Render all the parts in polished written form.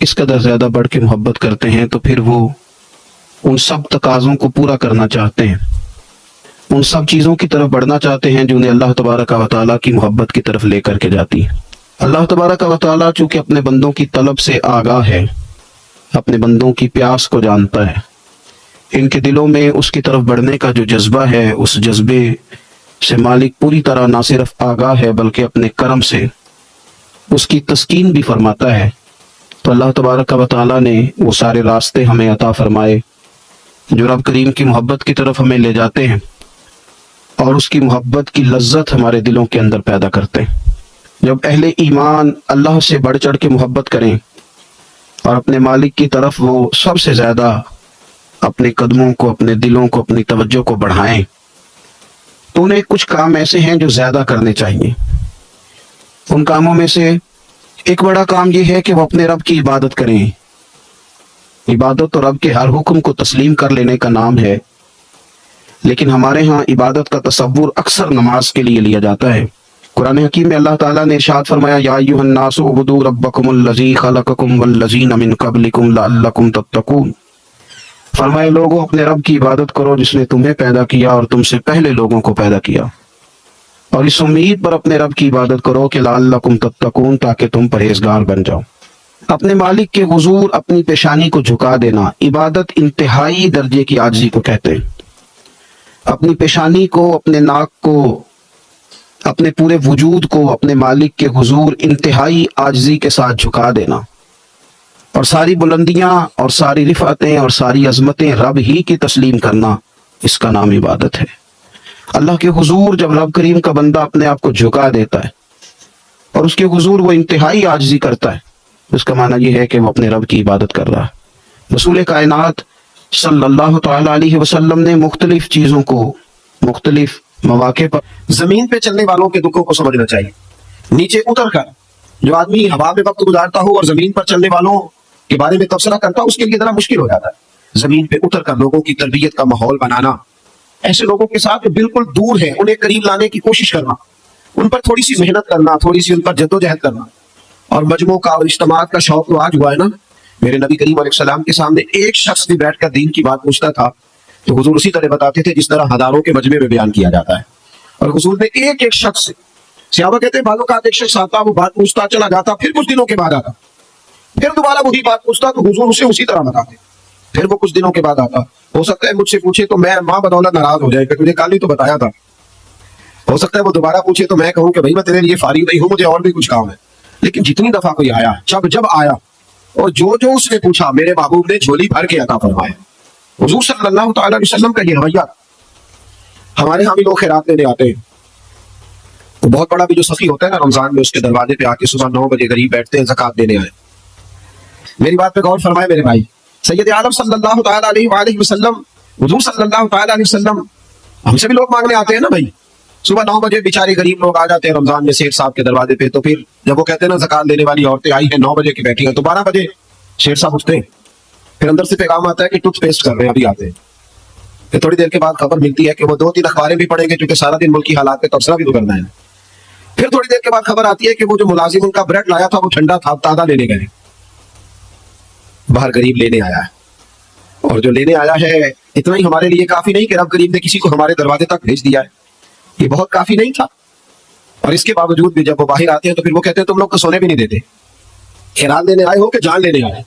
اس قدر زیادہ بڑھ کے محبت کرتے ہیں تو پھر وہ ان سب تقاضوں کو پورا کرنا چاہتے ہیں، ان سب چیزوں کی طرف بڑھنا چاہتے ہیں جو انہیں اللہ تبارک و تعالیٰ کی محبت کی طرف لے کر کے جاتی ہے۔ اللہ تبارک و تعالیٰ چونکہ اپنے بندوں کی طلب سے آگاہ ہے، اپنے بندوں کی پیاس کو جانتا ہے، ان کے دلوں میں اس کی طرف بڑھنے کا جو جذبہ ہے، اس جذبے سے مالک پوری طرح نہ صرف آگاہ ہے بلکہ اپنے کرم سے اس کی تسکین بھی فرماتا ہے۔ تو اللہ تبارک و تعالیٰ نے وہ سارے راستے ہمیں عطا فرمائے جو رب کریم کی محبت کی طرف ہمیں لے جاتے ہیں اور اس کی محبت کی لذت ہمارے دلوں کے اندر پیدا کرتے ہیں۔ جب اہل ایمان اللہ سے بڑھ چڑھ کے محبت کریں اور اپنے مالک کی طرف وہ سب سے زیادہ اپنے قدموں کو، اپنے دلوں کو، اپنی توجہ کو بڑھائیں، تو انہیں کچھ کام ایسے ہیں جو زیادہ کرنے چاہیے۔ ان کاموں میں سے ایک بڑا کام یہ ہے کہ وہ اپنے رب کی عبادت کریں۔ عبادت تو رب کے ہر حکم کو تسلیم کر لینے کا نام ہے، لیکن ہمارے ہاں عبادت کا تصور اکثر نماز کے لیے لیا جاتا ہے۔ قرآن حکیم میں اللہ تعالیٰ نے ارشاد فرمایا، یا ایھا الناس اعبدوا ربکم الذی خلقکم والذین من قبلکم لعلکم تتقون۔ فرمائے لوگوں اپنے رب کی عبادت کرو جس نے تمہیں پیدا کیا اور تم سے پہلے لوگوں کو پیدا کیا، اور اس امید پر اپنے رب کی عبادت کرو کہ لعلکم تتقون، تاکہ تم پرہیزگار بن جاؤ۔ اپنے مالک کے حضور اپنی پیشانی کو جھکا دینا عبادت انتہائی درجے کی عاجزی کو کہتے ہیں۔ اپنی پیشانی کو، اپنے ناک کو، اپنے پورے وجود کو اپنے مالک کے حضور انتہائی عاجزی کے ساتھ جھکا دینا، اور ساری بلندیاں اور ساری رفعتیں اور ساری عظمتیں رب ہی کی تسلیم کرنا، اس کا نام عبادت ہے۔ اللہ کے حضور جب رب کریم کا بندہ اپنے آپ کو جھکا دیتا ہے اور اس کے حضور وہ انتہائی عاجزی کرتا ہے، اس کا معنی یہ ہے کہ وہ اپنے رب کی عبادت کر رہا ہے۔ رسول کائنات صلی اللہ تعالی علیہ وسلم نے مختلف چیزوں کو مختلف مواقع پر زمین پہ چلنے والوں کے دکھوں کو سمجھنا چاہیے۔ نیچے اتر کر جو آدمی ہوا میں وقت گزارتا ہو اور زمین پر چلنے والوں کے بارے میں تبصرہ کرتا ہو، اس کے لیے ذرا مشکل ہو جاتا ہے۔ زمین پہ اتر کر لوگوں کی تربیت کا ماحول بنانا، ایسے لوگوں کے ساتھ جو بالکل دور ہیں انہیں قریب لانے کی کوشش کرنا، ان پر تھوڑی سی محنت کرنا، تھوڑی سی ان پر جدوجہد کرنا، اور مجموعوں کا اور اجتماعات کا شوق تو آج ہوا ہے نا۔ میرے نبی کریم علیہ السلام کے سامنے ایک شخص بھی بیٹھ کر دین کی بات پوچھتا تھا تو حضور اسی طرح بتاتے تھے جس طرح ہزاروں کے مجمع میں بیان کیا جاتا ہے۔ اور حضور نے ایک ایک شخص سے، صحابہ کہتے ہیں بعض اوقات ایک شخص آتا، وہ بات پوچھتا، چلا جاتا، پھر کچھ دنوں کے بعد آتا، پھر دوبارہ وہی بات پوچھتا تو حضور اسے اسی طرح بتاتے، پھر وہ کچھ دنوں کے بعد آتا۔ ہو سکتا ہے مجھ سے پوچھے تو میں ماں بدولت ناراض ہو جائے کہ تجھے کل ہی تو بتایا تھا۔ ہو سکتا ہے وہ دوبارہ پوچھے تو میں کہوں کہ بھائی میں تیرے لیے فارغ نہیں ہوں، مجھے اور بھی کچھ کام ہے۔ لیکن جتنی دفعہ کوئی آیا، جب آیا اور جو اس نے پوچھا، میرے محبوب نے جھولی بھر کے عطا فرمایا۔ حضور صلی اللہ تعالی علیہ وسلم کا یہ رویہ، ہمارے ہاں بھی لوگ خیرات لینے آتے ہیں، تو بہت بڑا بھی جو سخی ہوتا ہے نا رمضان میں، اس کے دروازے پہ آ کے صبح 9 بجے غریب بیٹھتے ہیں زکوٰۃ دینے آئے۔ میری بات پہ غور فرمائے میرے بھائی، سید عالم صلی اللہ تعالی علیہ وآلہ وسلم، حضور صلی اللہ تعالی علیہ وسلم، ہم سے بھی لوگ مانگنے آتے ہیں نا بھائی، صبح 9 بجے بیچارے غریب لوگ آ جاتے ہیں رمضان میں شیخ صاحب کے دروازے پہ، تو پھر جب وہ کہتے ہیں نا زکوٰۃ دینے والی عورتیں آئی ہیں 9 بجے کی بیٹھی ہیں، تو 12 بجے شیخ صاحب اٹھتے ہیں، پھر اندر سے پیغام آتا ہے کہ ٹوتھ پیسٹ کر رہے ہیں، ابھی آتے ہیں۔ پھر تھوڑی دیر کے بعد خبر ملتی ہے کہ وہ 2-3 اخباریں بھی پڑھیں گے کیونکہ سارا دن ملکی حالات پہ تبصرہ بھی تو کرنا ہے۔ پھر تھوڑی دیر کے بعد خبر آتی ہے کہ وہ جو ملازم ان کا بریڈ لایا تھا وہ ٹھنڈا تھا، تازہ لینے گئے، باہر غریب لینے آیا ہے، اور جو لینے آیا ہے اتنا ہی ہمارے لیے کافی نہیں کہ رب غریب نے کسی کو ہمارے دروازے تک بھیج دیا ہے، یہ بہت کافی نہیں تھا۔ اور اس کے باوجود بھی جب وہ باہر آتے ہیں تو پھر وہ کہتے ہیں تم لوگ تو سونے بھی نہیں دیتے، خیرات لینے آئے ہو کہ جان لینے آئے؟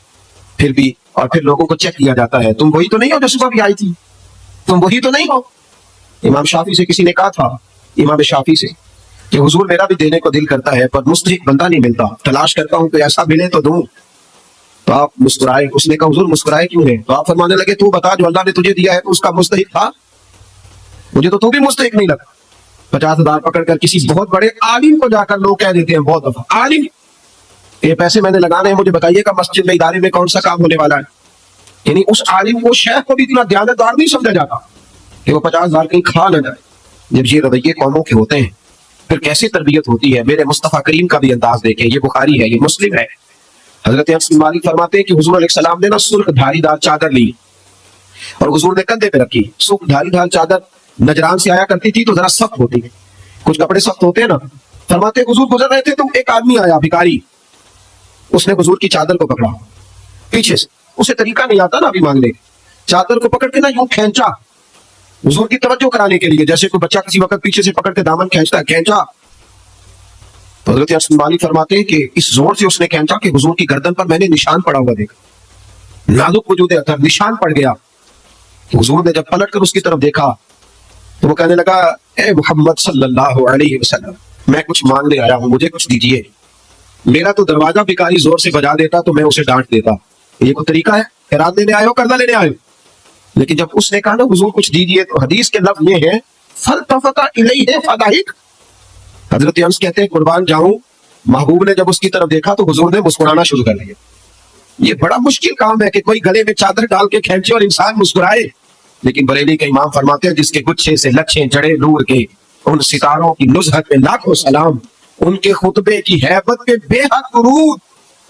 پھر بھی، اور پھر لوگوں کو چیک کیا جاتا ہے، تم وہی تو نہیں ہو جو صبح بھی آئی تھی، تم وہی تو نہیں ہو۔ امام شافعی سے کسی نے کہا تھا، امام شافعی سے، کہ حضور میرا بھی دینے کو دل کرتا ہے پر مستحق بندہ نہیں ملتا، تلاش کرتا ہوں کہ ایسا ملے تو دوں۔ تو آپ مسکرائے، اس نے کہا حضور مسکرائے کیوں ہے؟ تو آپ فرمانے لگے تو بتا جو اللہ نے تجھے دیا ہے تو اس کا مستحق تھا، مجھے تو بھی مستحق نہیں لگا۔ 50,000 پکڑ کر کسی بہت بڑے عالم کو جا کر لوگ کہہ دیتے ہیں بہت دفعہ، عالم یہ پیسے میں نے لگانے ہیں، مجھے بتائیے کہ مسجد میں ادارے میں کون سا کام ہونے والا ہے۔ یعنی اس عالم کو، شیخ کو بھی اتنا دیانتدار نہیں سمجھا جاتا کہ وہ 50,000 کہیں کھا نہ جائے۔ جب یہ رویے قوموں کے ہوتے ہیں پھر کیسی تربیت ہوتی ہے۔ میرے مصطفیٰ کریم کا بھی انداز دیکھیں، یہ بخاری ہے، یہ مسلم ہے۔ حضرت انس بن مالک فرماتے ہیں کہ حضور علیہ السلام نے نا سرخ دھاری دار چادر لی اور حضور نے کندھے پہ رکھی۔ سرخ دھاری دار چادر نجران سے آیا کرتی تھی تو ذرا سخت ہوتی، کچھ کپڑے سخت ہوتے ہیں نا۔ فرماتے ہیں حضور گزر رہے تھے تو ایک آدمی آیا بھکاری، اس نے حضور کی چادر کو پکڑا پیچھے سے. اسے طریقہ نہیں آتا نا ابھی مانگنے کا. چادر کو پکڑ کے نا یوں کھینچا حضور کی توجہ کرانے کے لیے, جیسے کوئی بچہ کسی وقت پیچھے سے پکڑ کے دامن کھینچتا ہے, کھینچا. تو حضرت انس بن مالک فرماتے ہیں کہ اس زور سے اس نے کھینچا کہ حضور کی گردن پر میں نے نشان پڑا ہوا دیکھا, نازک وجود اطہر, نشان پڑ گیا. حضور نے جب پلٹ کر اس کی طرف دیکھا تو وہ کہنے لگا, اے محمد صلی اللہ علیہ وسلم, میں کچھ مانگنے آیا ہوں, مجھے کچھ دیجیے. میرا تو دروازہ بھکاری زور سے بجا دیتا تو میں اسے ڈانٹ دیتا. یہ کوئی طریقہ ہے؟ خیرات لینے آئے ہو, قرضہ لینے آئے ہو؟ لیکن جب اس نے کہا نا حضور کچھ دیجیے, تو حدیث کے لفظ یہ ہے فَالْتَفَتَ إِلَيْهِ فَضَحِكَ. حضرت انس کہتے ہیں قربان جاؤں, محبوب نے جب اس کی طرف دیکھا تو حضور نے مسکرانا شروع کر دیا. یہ بڑا مشکل کام ہے کہ کوئی گلے میں چادر ڈال کے کھینچے اور انسان مسکرائے. لیکن بریلی کے امام فرماتے ہیں جس کے گچھے سے لچھیں جڑے نور کے, ان ستاروں کی نزہت پہ لاکھوں سلام, ان کے خطبے کی ہیبت پہ بے حد درود,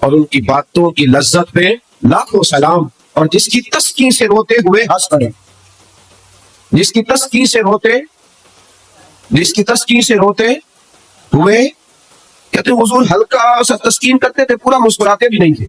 اور ان کی باتوں کی لذت پہ لاکھوں سلام, اور جس کی تسکین سے روتے ہوئے ہنس پڑے, جس کی تسکین سے روتے ہوئے, کہتے ہیں حضور ہلکا سا تسکین کرتے تھے, پورا مسکراتے بھی نہیں تھے.